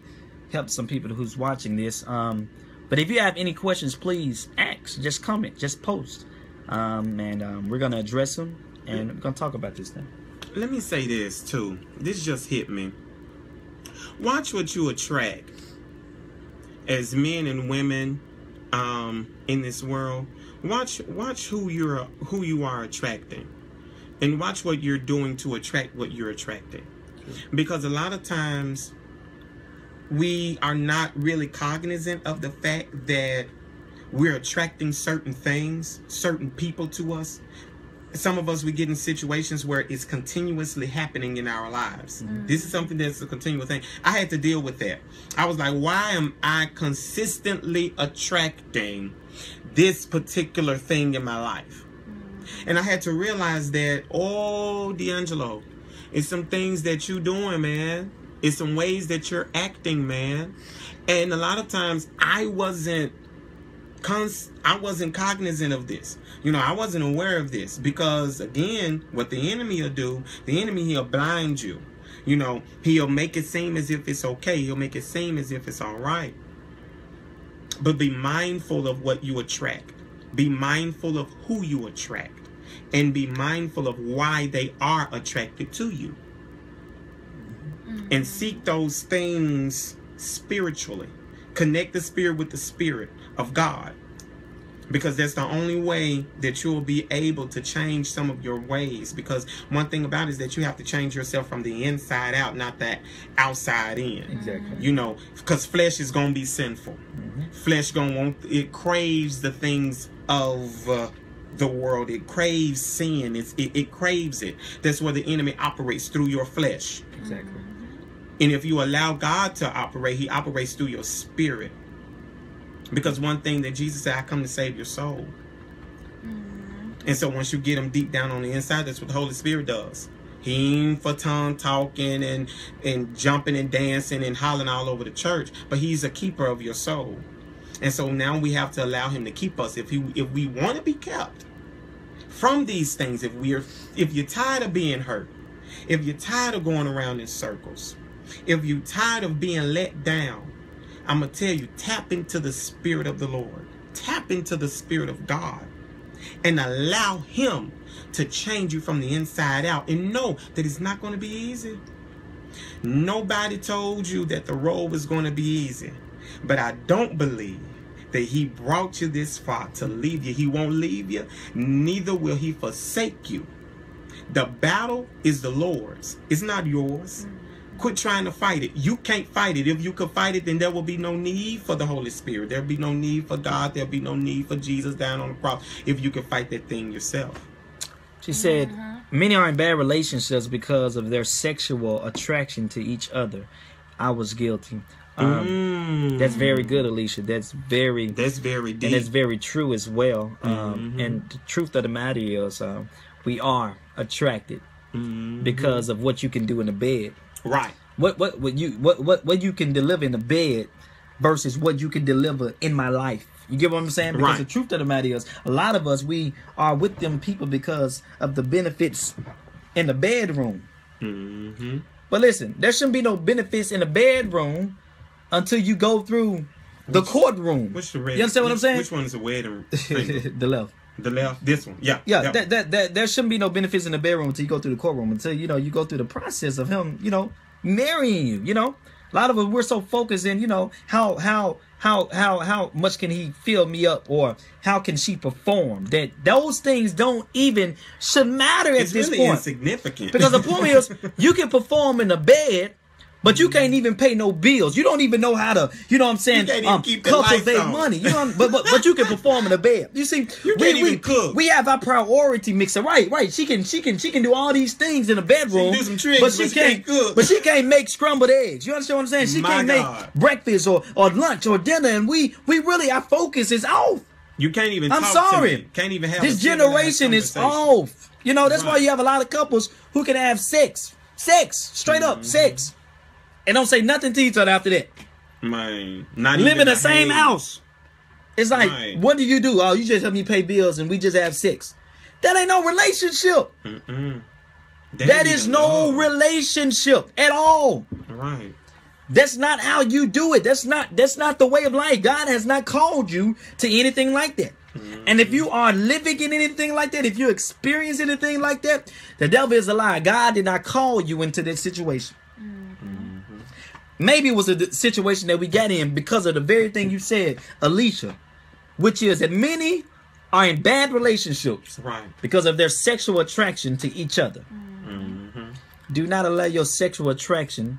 helped some people who's watching this. But if you have any questions, please ask, just comment, just post. And we're gonna address them, and we're gonna talk about this thing. Let me say this too. This just hit me. Watch what you attract. As men and women, in this world, watch who you are attracting, and watch what you're doing to attract what you're attracting. Because a lot of times we are not really cognizant of the fact that we're attracting certain things, certain people to us. Some of us, we get in situations where it's continuously happening in our lives. This is something that's a continual thing. I had to deal with that. I was like, why am I consistently attracting this particular thing in my life? And I had to realize that, oh, D'Angelo, it's some things that you're doing, man. It's some ways that you're acting, man. And a lot of times I wasn't cognizant of this. You know, I wasn't aware of this, because again, what the enemy will do, he'll blind you. You know, he'll make it seem as if it's okay. He'll make it seem as if it's all right. But be mindful of what you attract. Be mindful of who you attract. And be mindful of why they are attracted to you. And seek those things spiritually. Connect the spirit with the spirit of God. Because that's the only way that you'll be able to change some of your ways. Because one thing about it is that you have to change yourself from the inside out, not that outside in. Exactly. You know, because flesh is going to be sinful. Flesh it craves the things of the world. It craves sin. It craves it. That's where the enemy operates, through your flesh. Exactly. And if you allow God to operate, he operates through your spirit. Because one thing that Jesus said, I come to save your soul. And so once you get him deep down on the inside, that's what the Holy Spirit does. He ain't for tongue talking and jumping and dancing and hollering all over the church. But he's a keeper of your soul. And so now we have to allow him to keep us. If we want to be kept from these things, if you're tired of being hurt, if you're tired of going around in circles, if you're tired of being let down, I'm going to tell you, tap into the Spirit of the Lord. Tap into the Spirit of God. And allow him to change you from the inside out. And know that it's not going to be easy. Nobody told you that the road was going to be easy. But I don't believe that he brought you this far to leave you. He won't leave you. Neither will he forsake you. The battle is the Lord's. It's not yours. Quit trying to fight it. You can't fight it. If you could fight it, then there will be no need for the Holy Spirit. There'll be no need for God. There'll be no need for Jesus down on the cross if you can fight that thing yourself. She said, many are in bad relationships because of their sexual attraction to each other. I was guilty. That's very good, Alicia. That's very deep. And that's very true as well. And the truth of the matter is, we are attracted because of what you can do in the bed. Right. What you can deliver in the bed versus what you can deliver in my life. You get what I'm saying? Because the truth of the matter is, a lot of us, we are with them people because of the benefits in the bedroom. But listen, there shouldn't be no benefits in the bedroom until you go through the courtroom. Which the red? You understand what I'm saying? Which one is the wedding? The left. The left, this one, yeah. There shouldn't be no benefits in the bedroom until you go through the courtroom, until you go through the process of him, marrying you. A lot of us, we're so focused in, how much can he fill me up, or how can she perform, that those things don't even should matter at this point. It's insignificant. Because the point is, you can perform in the bed, but you can't even pay no bills. You don't even know how to, cultivate money. But you can perform in the bed. You see, we cook. We have our priority mixer. Right. She can do all these things in the bedroom. She can do some tricks, but she can't cook. But she can't make scrambled eggs. You understand what I'm saying? She can't make breakfast or lunch or dinner. And we really, our focus is off. You can't even. I'm sorry. To me. Can't even have. This generation is off. That's why you have a lot of couples who can have sex, straight up sex. And don't say nothing to each other after that. Man, live in the same house. It's like, what do you do? Oh, you just help me pay bills and we just have sex. That ain't no relationship. That is no relationship at all. Right. That's not how you do it. That's not the way of life. God has not called you to anything like that. And if you are living in anything like that, if you experience anything like that, the devil is a lie. God did not call you into that situation. Maybe it was a situation that we got in because of the very thing you said, Alicia. which is that many are in bad relationships Right. because of their sexual attraction to each other. Do not allow your sexual attraction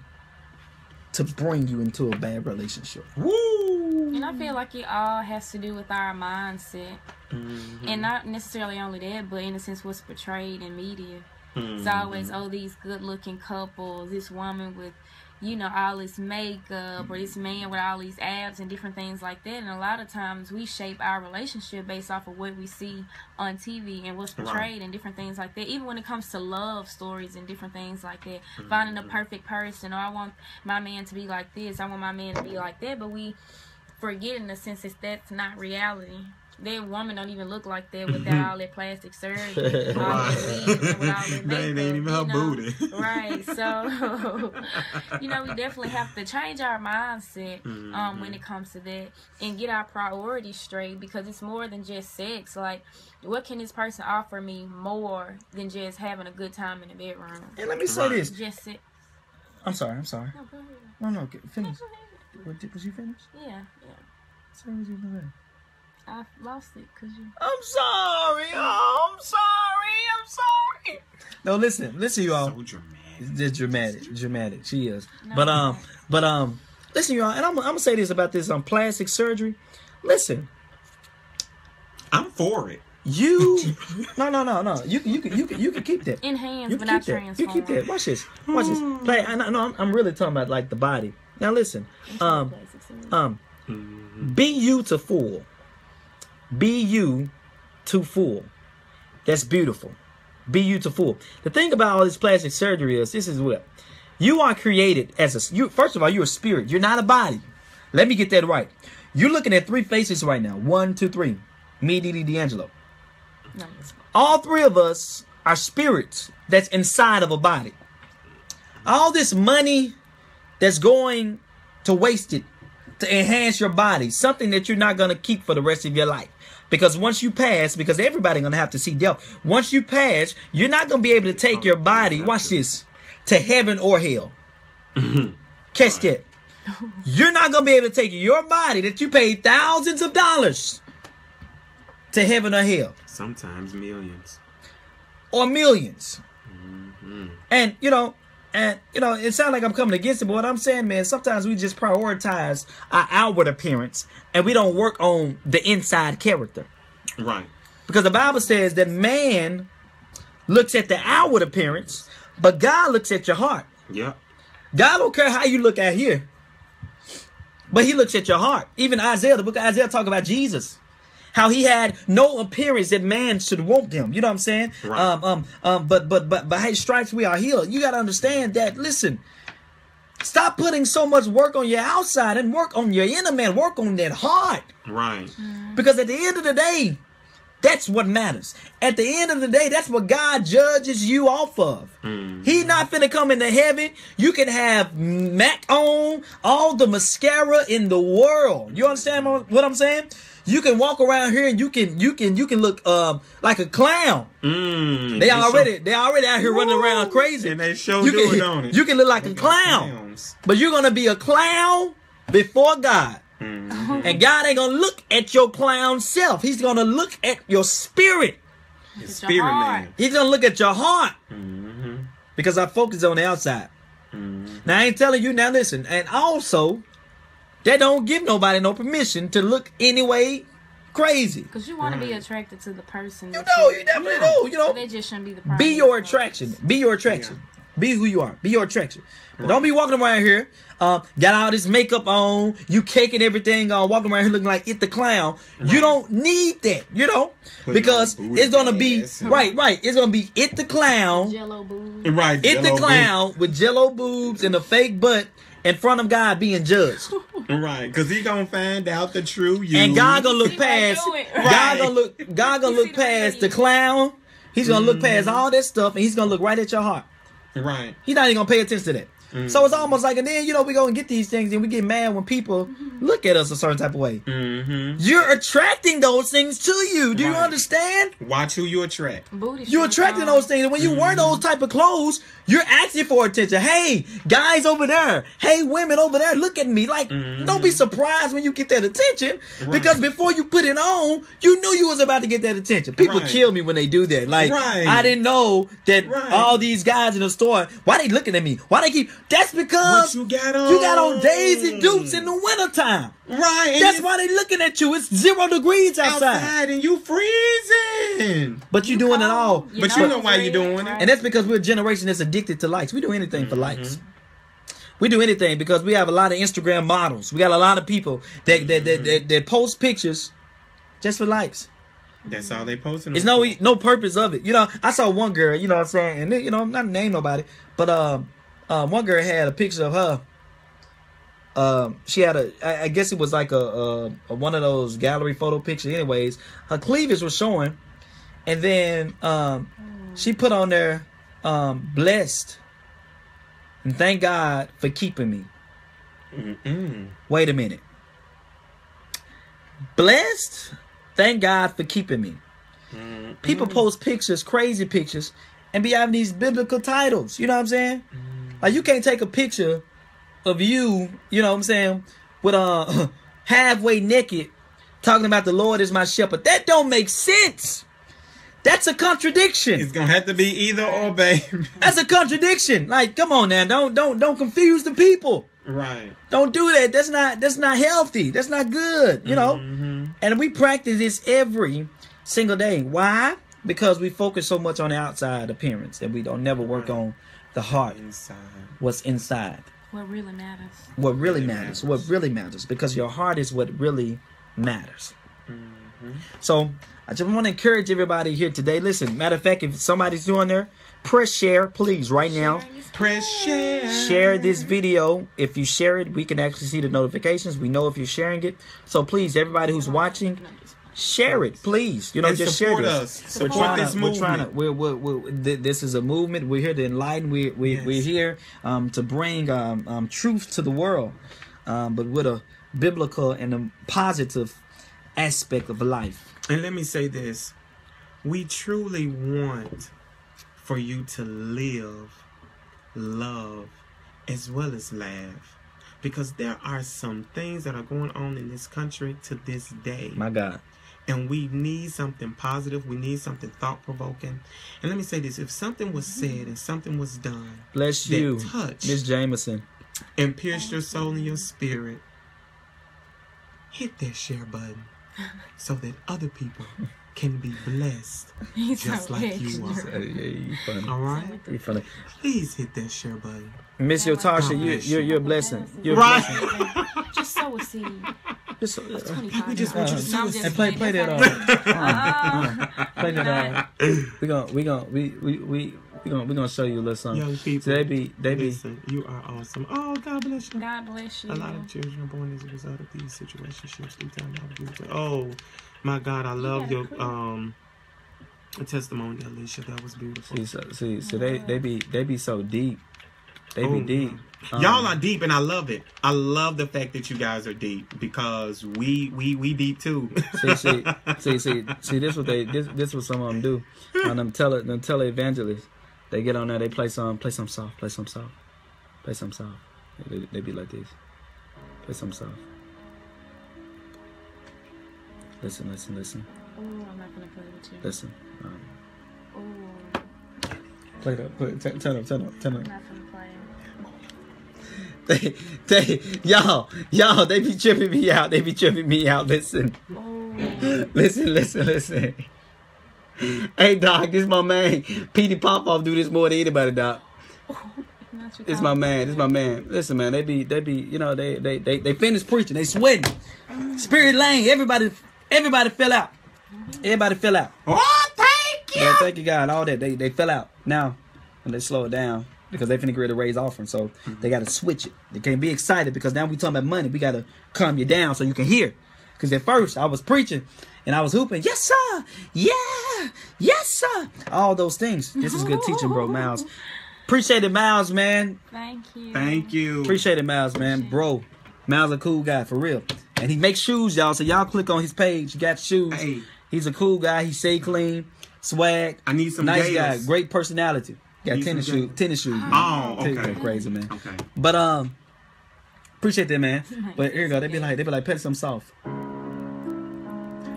to bring you into a bad relationship. Woo! And I feel like it all has to do with our mindset. And not necessarily only that, but in a sense what's portrayed in media. It's always, oh, these good looking couples, this woman with, you know, all this makeup, or this man with all these abs and different things like that. And a lot of times we shape our relationship based off of what we see on TV and what's portrayed and different things like that. Even when it comes to love stories and different things like that. Finding the perfect person, or I want my man to be like this, I want my man to be like that. But we forget in the sense that that's not reality. That woman don't even look like that without all that plastic surgery, all that weave, and with all that makeup. That ain't even her booty. Right. So, you know, we definitely have to change our mindset when it comes to that, and get our priorities straight, because it's more than just sex. Like, what can this person offer me more than just having a good time in the bedroom? And let me say this. Just sit. I'm sorry. No, go ahead. No, finish. No, go ahead. Was you finished? Yeah. Say what you doing. I lost it because you. I'm sorry. Oh, I'm sorry. No, listen, you all. So dramatic. It's dramatic. She is. No, But listen, you all, and I'm gonna say this about this plastic surgery. Listen, I'm for it. no. You can keep that. Enhance, You but can not keep that. You transform. keep that. Watch this. Play. I'm really talking about like the body. Now listen. Be you to full. Be you to full. That's beautiful. Be you to full. The thing about all this plastic surgery is, this is what you are created as a. First of all, you're a spirit. You're not a body. Let me get that right. You're looking at three faces right now. 1, 2, 3. Me, Dee D'Angelo. No, All three of us are spirits that's inside of a body. All this money that's going to waste it to enhance your body, something that you're not going to keep for the rest of your life. Because once you pass, because everybody's going to have to see death. Once you pass, you're not going to be able to take your body, watch this, to heaven or hell. Catch that. You're not going to be able to take your body that you paid thousands of dollars to heaven or hell. Sometimes millions. Or millions. And, you know, it sounds like I'm coming against it, but what I'm saying, man, sometimes we just prioritize our outward appearance and we don't work on the inside character. Right. Because the Bible says that man looks at the outward appearance, but God looks at your heart. Yep. God don't care how you look out here, but he looks at your heart. Even Isaiah, the book of Isaiah, talk about Jesus. How he had no appearance that man should want him. You know what I'm saying? Right. But by his stripes we are healed. You got to understand that. Listen, stop putting so much work on your outside and work on your inner man. Work on that heart. Right. Because at the end of the day, that's what matters. At the end of the day, that's what God judges you off of. He's not finna come into heaven. You can have MAC on, all the mascara in the world. You understand what I'm saying? You can walk around here and you can look like a clown. They already out here running around crazy. And they do it, don't it? You can look like a clown, but you're gonna be a clown before God. And God ain't gonna look at your clown self. He's gonna look at your spirit. Your spirit, man. He's gonna look at your heart. Because I focus on the outside. Now I ain't telling you, now listen, and also that don't give nobody no permission to look anyway crazy. Because you want to be attracted to the person. You definitely do. You know, they just shouldn't be the person. Be your attraction. Be your attraction. Be who you are. Be your attraction. But don't be walking around here, got all this makeup on, you caking everything on, walking around here looking like It the Clown. You don't need that, you know, because it's gonna be right. It's gonna be It the Clown, Jello boobs, right? It the Clown with Jello boobs and a fake butt in front of God being judged. Right, because he gonna find out the true you, and God gonna look past. God gonna look past the clown. He's gonna look past all that stuff, and he's gonna look right at your heart. Right. He's not even gonna pay attention to that. So it's almost like, and then, you know, we go and get these things and we get mad when people look at us a certain type of way. You're attracting those things to you. Do you understand? Watch who you attract. You're attracting those things. And when you wear those type of clothes, you're asking for attention. Hey, guys over there. Hey, women over there. Look at me. Like, don't be surprised when you get that attention. Because before you put it on, you knew you was about to get that attention. People kill me when they do that. Like, I didn't know that all these guys in the store, why they looking at me? Why they keep... That's because you got on Daisy Dukes in the wintertime. Right. That's why they looking at you. It's 0 degrees outside. And you freezing. But you doing it all. But you know why you doing it. And that's because we're a generation that's addicted to likes. We do anything for likes. We do anything because we have a lot of Instagram models. We got a lot of people that post pictures just for likes. That's all they posting. There's no purpose of it. You know, I saw one girl, you know what I'm saying? And, you know, I'm not name nobody. But one girl had a picture of her. She had I guess it was like a one of those gallery photo pictures. Anyways, her cleavage was showing. And then she put on there, blessed. And thank God for keeping me. Wait a minute. Blessed? Thank God for keeping me. People post pictures, crazy pictures, and be having these biblical titles. You know what I'm saying? Like, you can't take a picture of you, you know what I'm saying, with halfway naked, talking about the Lord is my shepherd. That don't make sense. That's a contradiction. It's gonna have to be either or, babe. That's a contradiction. Like, come on now, don't confuse the people. Right. Don't do that. That's not healthy. That's not good. You know. And we practice this every single day. Why? Because we focus so much on the outside appearance that we don't never work on the heart. What's inside. What really matters. What really matters. What really matters. Because your heart is what really matters. So I just want to encourage everybody here today. Listen, matter of fact, if somebody's doing there, press share, please, right now. Press share. Share this video. If you share it, we can actually see the notifications. We know if you're sharing it. So please, everybody who's watching, share it, please. You know, and just share this. Support this movement. This is a movement. We're here to enlighten. We're here to bring truth to the world, but with a biblical and a positive aspect of life. And let me say this. We truly want for you to live, love, as well as laugh. Because there are some things that are going on in this country to this day. My God. And we need something positive. We need something thought-provoking. And let me say this. If something was said and something was done, bless you, touch Miss Jameson, and pierce your soul and your spirit, hit that share button so that other people can be blessed just like you are. You funny. All right? You funny. Please hit that share button. Miss Yotasha, you're a blessing. You're right. A blessing. Just sow a seed. We just want you to sow a seed. Play that on. Play that on. We're gonna show you a little something. Young people, so they be. Listen, you are awesome. Oh, God bless you. God bless you. A lot of children are born as a result of these situationships. Oh, my God, I love your testimony, Alicia. That was beautiful. So they be so deep. They be deep. Y'all are deep, and I love it. I love the fact that you guys are deep because we deep too. see. This what some of them do. And them televangelists, they get on there, they play some soft. They be like this. Play some soft. Listen. Oh, I'm not gonna play with you. Listen. Oh. Play that. Turn up. I'm not gonna play. Y'all, they be tripping me out. Listen. Oh. Listen. Hey, Doc, this my man. Petey Popoff do this more than anybody, Doc. This my man. Listen, man, they be, you know, they finish preaching, they sweating. Spirit lane, everybody fell out. Oh, thank you. Yeah, thank you, God. All that they fell out. Now, when they slow it down, because they finna get ready to raise offering, so they got to switch it. They can't be excited because now we talking about money. We got to calm you down so you can hear. Because at first I was preaching and I was hooping, yes sir, yeah, yes sir, all those things. This is good teaching, bro, Miles. Appreciate it, Miles, man. Thank you. Thank you. Appreciate it, Miles, man. Bro, Miles a cool guy, for real. And he makes shoes, y'all. So y'all click on his page. He got shoes. Hey. He's a cool guy. He stay clean. Swag. I need some nice Gales. guy. Great personality. Got tennis shoes. Tennis shoes. Oh, okay. Crazy, man. Okay. But appreciate that, man. But here you go. They be like, pet some soft.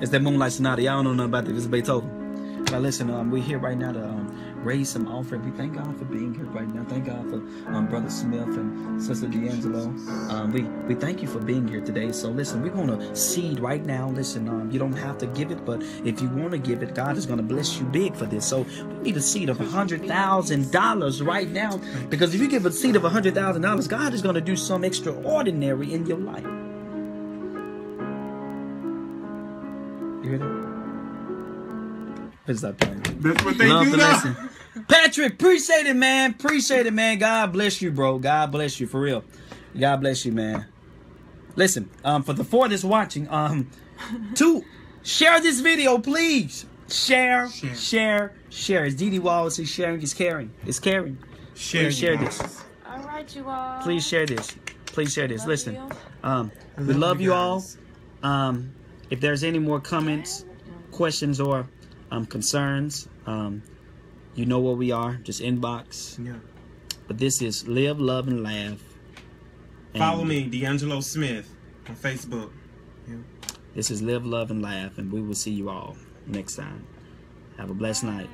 It's that Moonlight Sonata. Y'all don't know nothing about this. This is Beethoven. But listen, we're here right now to raise some offering. We thank God for being here right now. Thank God for Brother Smith and Sister D'Angelo. We thank you for being here today. So listen, we're going to seed right now. Listen, you don't have to give it, but if you want to give it, God is going to bless you big for this. So we need a seed of $100,000 right now, because if you give a seed of $100,000, God is going to do something extraordinary in your life. You hear that? Let's stop playing. That's what they Love do the now. lesson. Patrick, appreciate it, man. Appreciate it, man. God bless you, bro. God bless you, for real. God bless you, man. Listen, for the four that's watching, to share this video, please. Share. As Dee Wallace is sharing, is caring. It's caring. Please share this. All right, you all. Please share this. Please share this. Love Listen, you. we love you all. If there's any more comments, questions, or concerns, you know where we are. Just inbox. Yeah. But this is Live, Love, and Laugh. And Follow me, D'Angelo Smith, on Facebook. Yeah. this is Live, Love, and Laugh, and we will see you all next time. Have a blessed night.